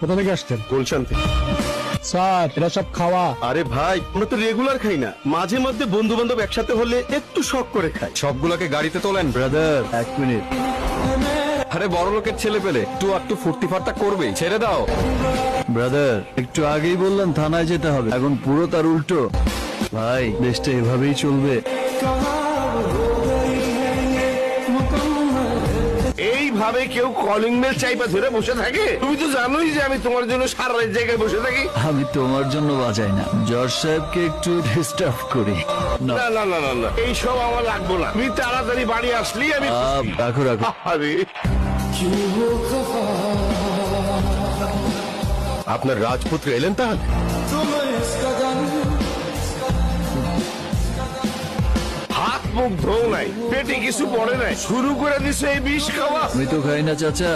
কোথা থেকে আসছেন? গুলশান থেকে। স্যার এটা সব খাওয়া। আরে ভাই, আমরা তো রেগুলার খাই না, মাঝে মধ্যে বন্ধু বান্ধব একসাথে হলে একটু শখ করে খাই। সবগুলোকে গাড়িতে তোলেন। Brother 1 minute. আরে বড় লোকের ছেলে পেলে একটু ফুর্তি ফার্তা করবেই, ছেড়ে দাও। ব্রাদার একটু আগেই বললাম থানায় যেতে হবে, এখন পুরো তার উল্টো। ভাই দেশটা এভাবেই চলবে। এইভাবে কেউ কলিং বেল চাইপা ধরে বসে থাকে? তুমি তো জানোই যে আমি তোমার জন্য সারা রাত জায়গায় বসে থাকি। আমি তোমার জন্য বাজাই না, জজ সাহেবকে একটু ডিস্টার্ব করি। না না না না না না, এইসব আমার লাগবো না। তুমি তাড়াতাড়ি বাড়ি আসলেই আমি রাখো রাখো। আরে আপনার রাজপুত্র এলেন তাহলে? হাত মুখ ধোও নাই, পেটে কিছু পড়ে নাই, শুরু করে দিছে এই বিষ খাওয়া। আমি তো খাই না চাচা।